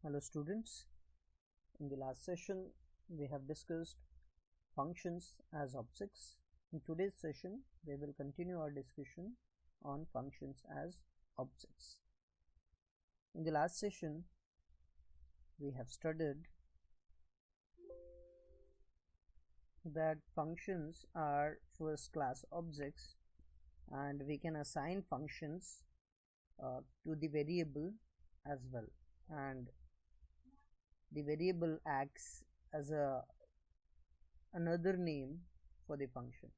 Hello students, in the last session we have discussed functions as objects. In today's session we will continue our discussion on functions as objects. In the last session we have studied that functions are first class objects and we can assign functions to the variable as well, and the variable acts as another name for the function.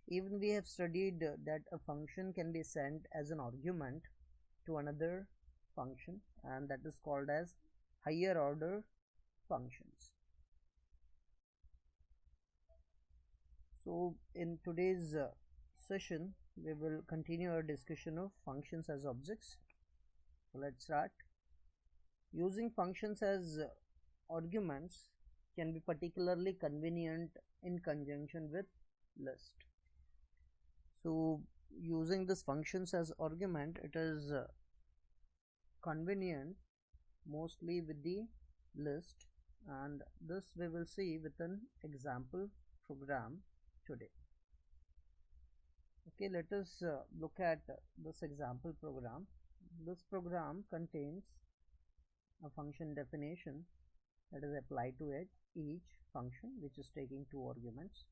Even we have studied that a function can be sent as an argument to another function, and that is called as higher order functions. So in today's session we will continue our discussion of functions as objects. So let's start. Using functions as arguments can be particularly convenient in conjunction with list. So using these functions as argument, it is convenient mostly with the list, and this we will see with an example program today. Okay, let us look at this example program. This program contains a function definition that is applied to each function, which is taking two arguments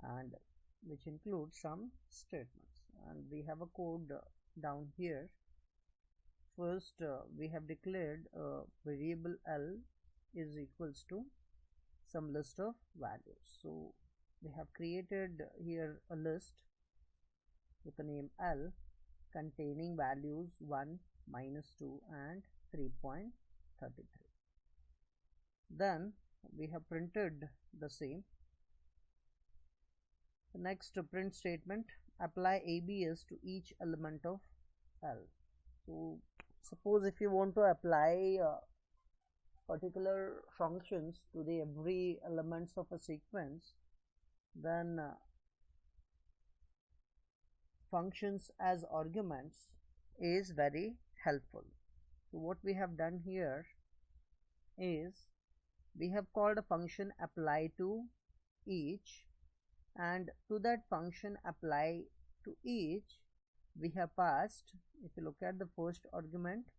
and which includes some statements, and we have a code down here. First we have declared variable L is equals to some list of values. So we have created here a list with the name L containing values 1, -2 and 3.33. Then we have printed the same. The next print statement, apply ABS to each element of L. So suppose if you want to apply particular functions to the every elements of a sequence, then functions as arguments is very helpful. So what we have done here is we have called a function apply to each, and to that function apply to each we have passed, if you look at the first argument,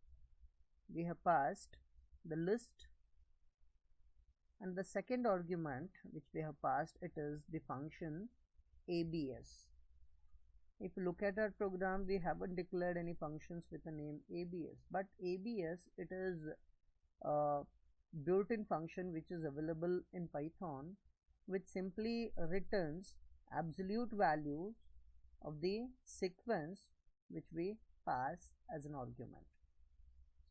we have passed the list, and the second argument which we have passed, it is the function ABS. If you look at our program, we haven't declared any functions with the name ABS, but ABS, it is a built-in function which is available in Python, which simply returns absolute values of the sequence which we pass as an argument.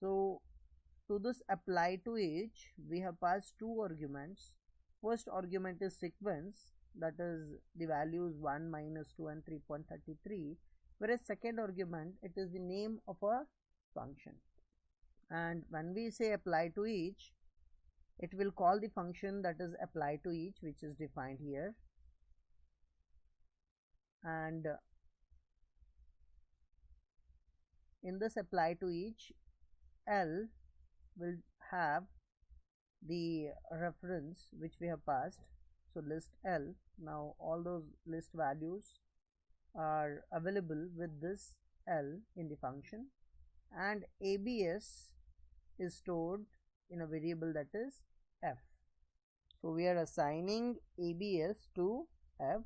So to this apply to each, we have passed two arguments. First argument is sequence, that is the values 1, -2 and 3.33, whereas second argument, it is the name of a function. And when we say apply to each, it will call the function that is apply to each, which is defined here, and in this apply to each, L will have the reference which we have passed, so list L. Now all those list values are available with this L in the function, and ABS is stored in a variable that is F. So we are assigning ABS to F.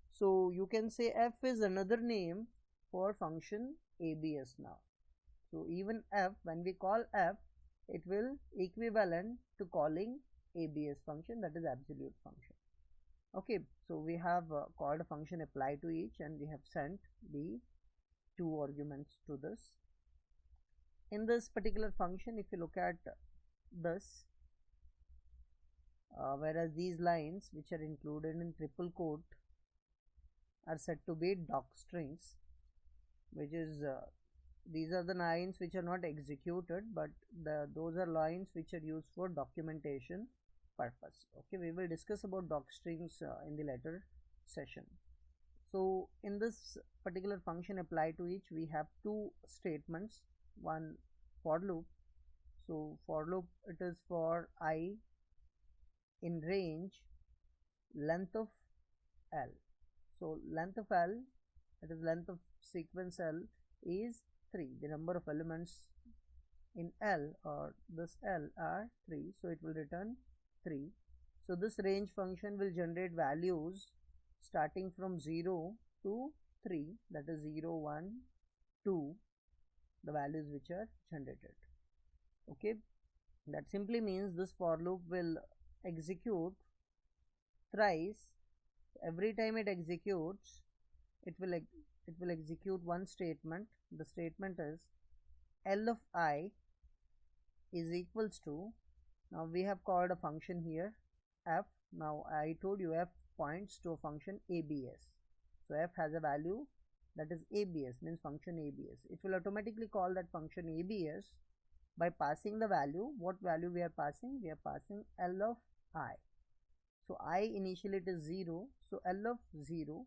So you can say F is another name for function ABS now. So even F, when we call F, it will equivalent to calling ABS function, that is absolute function. Okay, so we have called a function apply to each, and we have sent the two arguments to this. In this particular function, if you look at this, whereas these lines which are included in triple quote are said to be docstrings, which is these are the lines which are not executed, but those are lines which are used for documentation purpose. Okay, we will discuss about docstrings in the later session. So in this particular function apply to each, we have two statements, one for loop. So for loop it is for I in range length of L. So length of L, that is length of sequence L, is 3. The number of elements in L or this L are 3, so it will return 3. So this range function will generate values starting from 0 to 3, that is 0, 1, 2, the values which are generated. Okay, that simply means this for loop will execute thrice. Every time it executes, it will execute one statement. The statement is L of I is equals to, now we have called a function here f. Now I told you f points to a function abs, so f has a value that is abs, means function abs. It will automatically call that function abs by passing the value. What value we are passing? We are passing L of I. So I initially it is 0, so L of 0,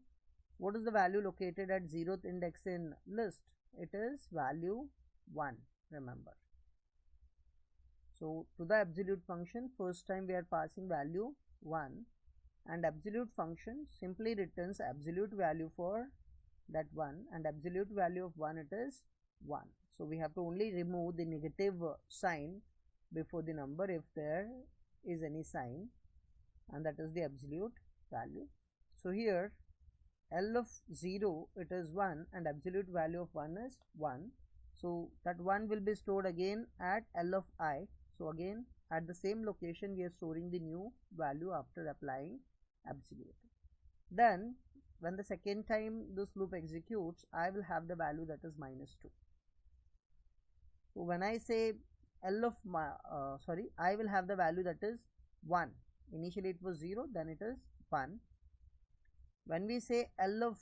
what is the value located at 0th index in list? It is value 1, remember. So to the absolute function, first time we are passing value 1, and absolute function simply returns absolute value for that 1, and absolute value of 1 it is 1. So we have to only remove the negative sign before the number if there is any sign, and that is the absolute value. So here L of 0 it is 1 and absolute value of 1 is 1. So that 1 will be stored again at L of I. So again at the same location we are storing the new value after applying absolute. Then when the second time this loop executes, I will have the value that is -2. So when I say L of my I will have the value that is 1. Initially it was 0, then it is 1. When we say L of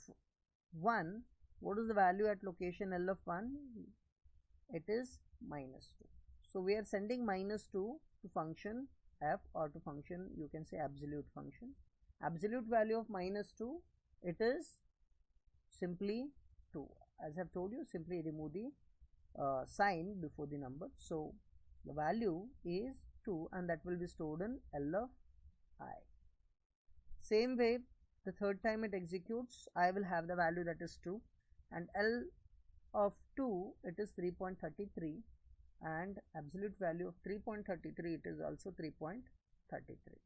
1, what is the value at location L of 1? It is -2. So we are sending -2 to function f, or to function, you can say absolute function. Absolute value of -2, it is simply 2. As I have told you, simply remove the sign before the number. So the value is 2 and that will be stored in L of I. Same way, the third time it executes, I will have the value that is 2, and L of 2 it is 3.33, and absolute value of 3.33 it is also 3.33.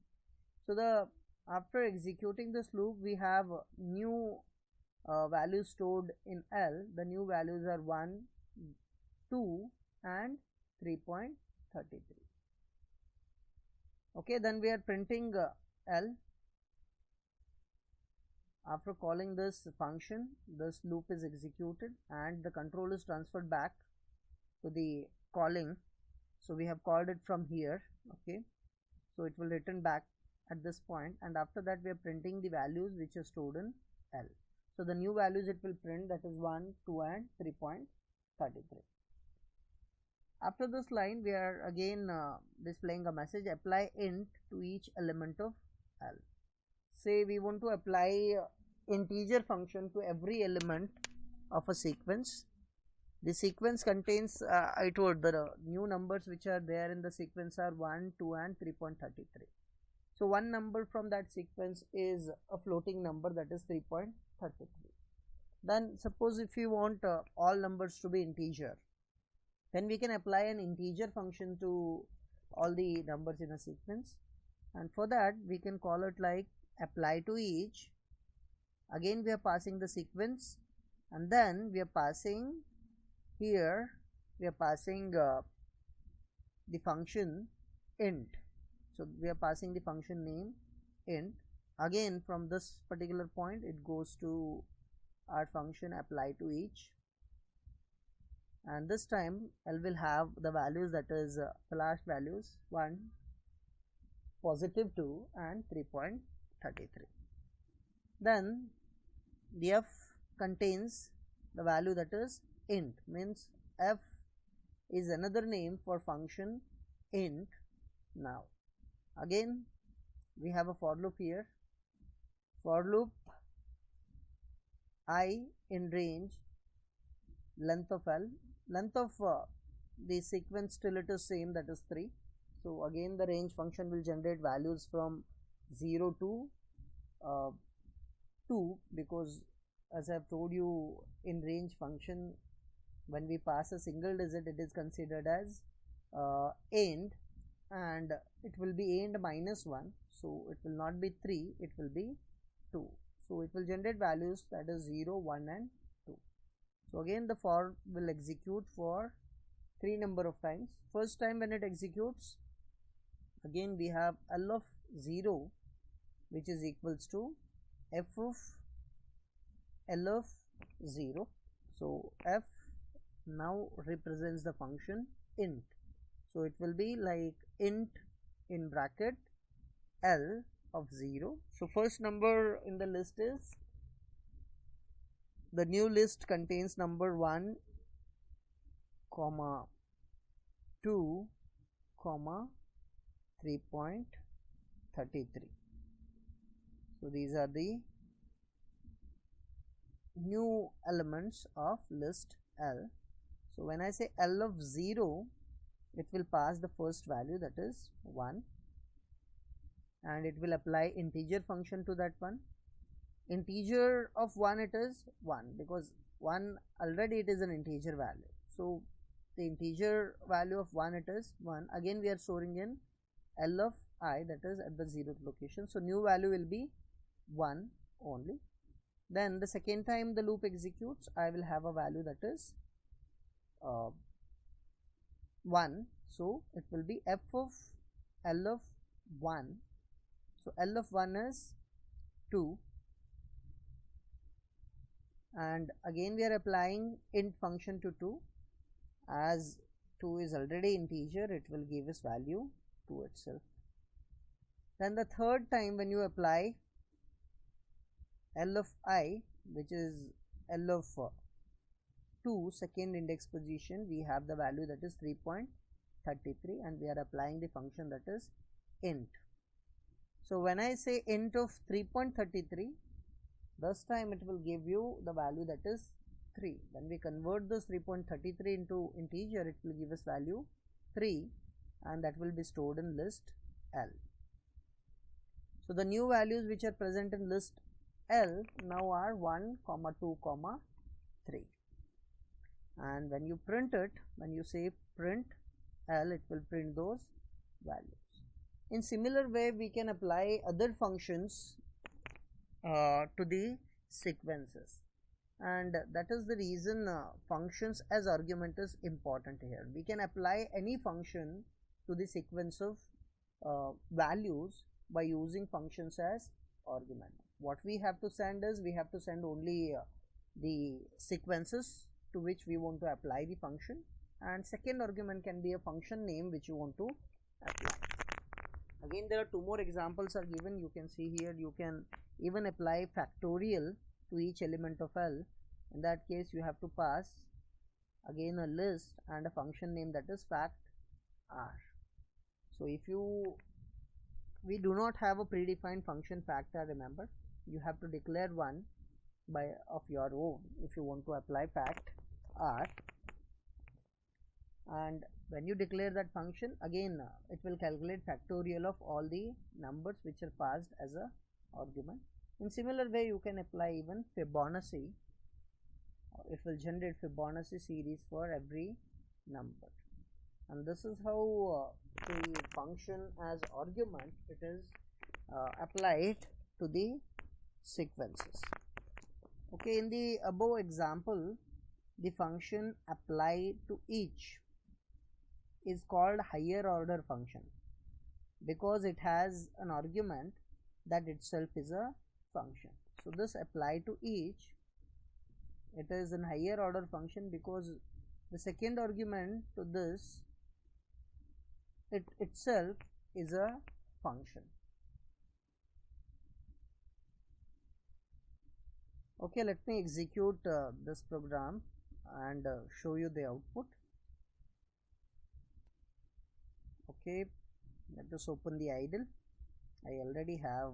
So the after executing this loop, we have new values stored in L. The new values are 1, 2 and 3.33. Okay, then we are printing L. After calling this function, this loop is executed and the control is transferred back to the calling. So we have called it from here. Okay, so it will return back at this point, and after that we are printing the values which are stored in L. So the new values it will print, that is 1, 2 and 3.33. After this line we are again displaying a message, apply int to each element of L. Say we want to apply integer function to every element of a sequence. The sequence contains, I told the new numbers which are there in the sequence are 1, 2 and 3.33. So one number from that sequence is a floating number, that is 3.33. Then suppose if you want all numbers to be integer, then we can apply an integer function to all the numbers in a sequence, and for that we can call it like apply to each. Again we are passing the sequence, and then we are passing here, we are passing the function int. So we are passing the function name int. Again from this particular point it goes to our function apply to each, and this time L will have the values, that is the last values 1, +2 and 3.33. Then the f contains the value that is int, means f is another name for function int. Now again we have a for loop here, for loop I in range length of L. Length of the sequence still it is same, that is 3. So again the range function will generate values from 0 to 2, because as I have told you, in range function when we pass a single digit it is considered as end, and it will be end minus 1, so it will not be 3, it will be 2. So it will generate values that is 0, 1 and 2. So again the for will execute for 3 number of times. First time when it executes, again we have L of 0 which is equals to f of L of 0. So f now represents the function int, so it will be like int in bracket L of 0. So first number in the list is, the new list contains number 1 comma 2 comma 3.33. so these are the new elements of list L. So when I say L of 0, it will pass the first value, that is 1, and it will apply integer function to that one. Integer of 1, it is 1, because 1 already it is an integer value. So the integer value of 1, it is 1. Again we are storing in L of I, that is at the 0th location. So new value will be 1 only. Then the second time the loop executes, I will have a value that is 1. So it will be f of L of 1. So L of 1 is 2, and again we are applying int function to 2. As 2 is already integer, it will give us value 2 itself. Then the third time when you apply L of I, which is L of 2 second index position, we have the value that is 3.33, and we are applying the function that is int. So when I say int of 3.33, this time it will give you the value that is 3. When we convert this 3.33 into integer, it will give us value 3, and that will be stored in list L. So the new values which are present in list L now are 1, 2, 3. And when you print it, when you say print L, it will print those values. In similar way, we can apply other functions to the sequences, and that is the reason functions as argument is important here. We can apply any function to the sequence of values by using functions as argument. What we have to send is, we have to send only the sequences to which we want to apply the function, and second argument can be a function name which you want to apply. Again there are 2 more examples are given. You can see here, you can even apply factorial to each element of L. In that case you have to pass again a list and a function name, that is fact r. So if we do not have a predefined function fact r, remember, you have to declare one by of your own if you want to apply fact r. And when you declare that function, again it will calculate factorial of all the numbers which are passed as a argument. In similar way, you can apply even Fibonacci. It will generate Fibonacci series for every number, and this is how the function as argument it is applied to the sequences. Okay, in the above example, the function applied to each is called higher order function because it has an argument that itself is a function. So this apply to each, it is an higher order function because the second argument to this it itself is a function. Okay, let me execute this program and show you the output. Okay, let us open the idle. I already have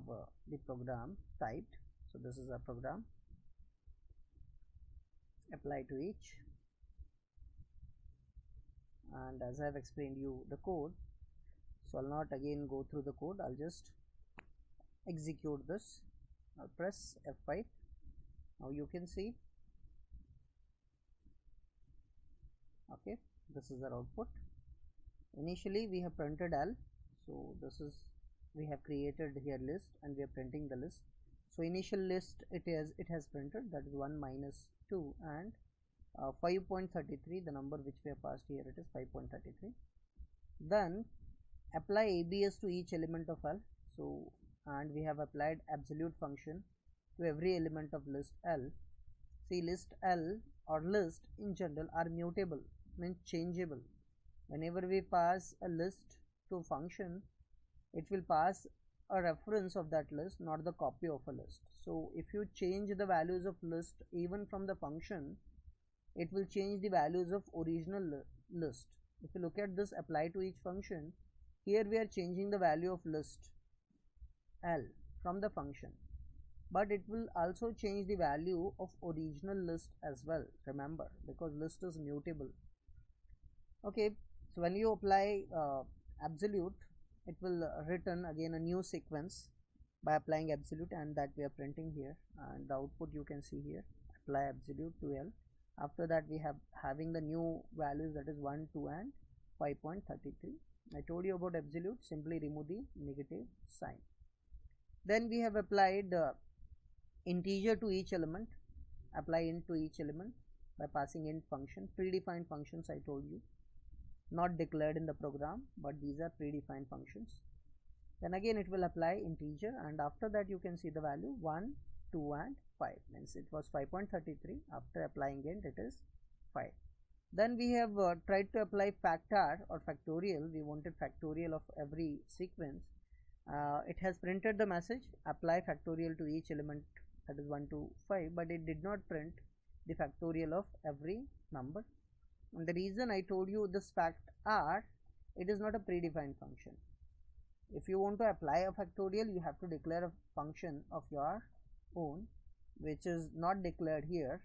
the program typed, so this is a program. Apply to each, and as I have explained you the code, so I'll not again go through the code. I'll just execute this. I'll press F5. Now you can see, okay, this is our output. Initially we have printed L, so this is, we have created here list and we are printing the list. So initial list it has printed, that is 1 minus 2 and 5.33, the number which we have passed here, it is 5.33. Then apply ABS to each element of L. So and we have applied absolute function to every element of list L. See, list L or list in general are mutable, means changeable. Whenever we pass a list to function, it will pass a reference of that list, not the copy of a list. So if you change the values of list even from the function, it will change the values of original list. If you look at this apply to each function, here we are changing the value of list L from the function, but it will also change the value of original list as well, remember, because list is mutable. Okay, so when you apply absolute, it will return again a new sequence by applying absolute, and that we are printing here, and the output you can see here, apply absolute to L. After that we have having the new values, that is 1, 2 and 5.33. I told you about absolute, simply remove the negative sign. Then we have applied integer to each element, apply int to each element by passing int function, predefined functions I told you, not declared in the program, but these are predefined functions. Then again it will apply integer, and after that you can see the value 1, 2 and 5, means it was 5.33. After applying int, it is 5. Then we have tried to apply factor or factorial. We wanted factorial of every sequence. It has printed the message apply factorial to each element, that is 1 to 5, but it did not print the factorial of every number. And the reason I told you this factor, it is not a predefined function. If you want to apply a factorial, you have to declare a function of your own, which is not declared here.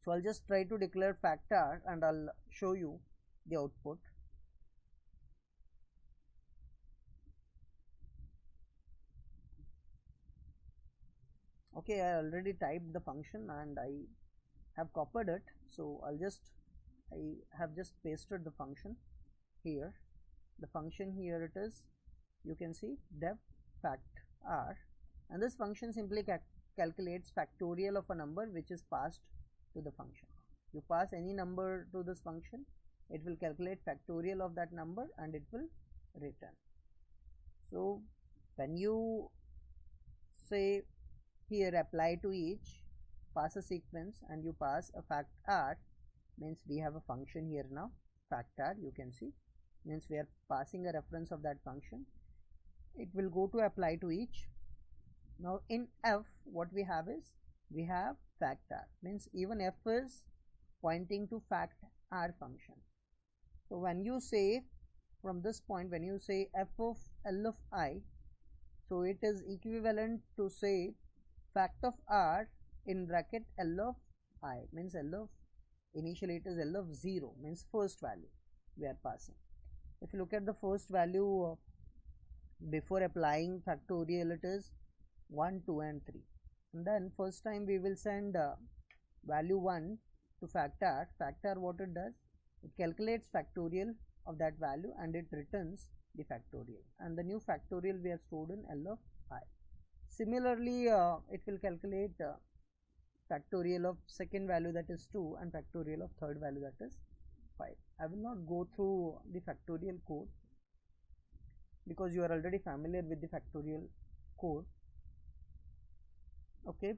So I'll just try to declare factor and I'll show you the output. Okay, I already typed the function and I have copied it, so I have just pasted the function here. The function here it is, you can see def factor, and this function simply calculates factorial of a number which is passed to the function. You pass any number to this function, it will calculate factorial of that number and it will return. So when you say here apply to each, pass a sequence and you pass a factor, means we have a function here now, factor, you can see, means we are passing a reference of that function. It will go to apply to each. Now in F what we have is, we have factor, means even F is pointing to factor function. So when you say from this point, when you say f of L of I, so it is equivalent to say fact of R in bracket L of I, means L of, initially it is L of 0, means first value we are passing. If you look at the first value before applying factorial, it is 1, 2 and 3, and then first time we will send value 1 to factor. Factor what it does, it calculates factorial of that value and it returns the factorial, and the new factorial we have stored in L of I. Similarly it will calculate factorial of second value, that is 2, and factorial of third value, that is 5. I will not go through the factorial code because you are already familiar with the factorial code. Okay.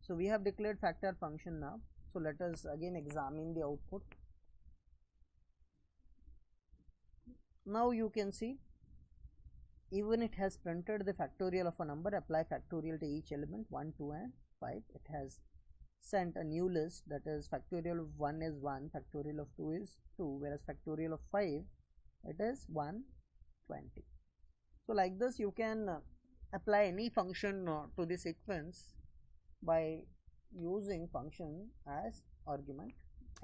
So we have declared factor function now. So let us again examine the output. Now you can see, even it has printed the factorial of a number, apply factorial to each element 1, 2 and 5. It has sent a new list, that is factorial of 1 is 1, factorial of 2 is 2, whereas factorial of 5 it is 120. So like this you can apply any function to the sequence by using function as argument.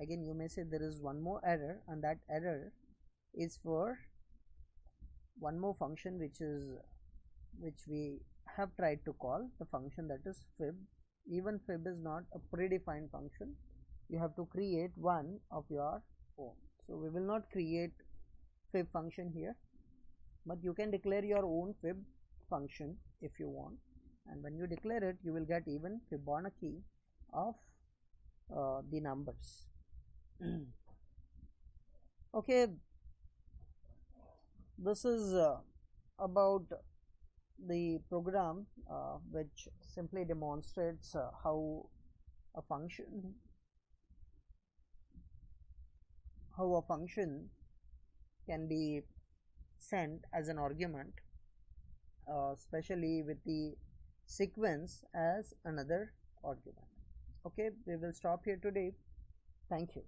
again you may say there is one more error, and that error is for one more function which we have tried to call the function, that is fib. Even fib is not a predefined function, you have to create one of your own. So we will not create fib function here, but you can declare your own fib function if you want, and when you declare it you will get even Fibonacci of the numbers. Okay, this is about the program which simply demonstrates how a function can be sent as an argument, especially with the sequence as another argument. Okay, we will stop here today. Thank you.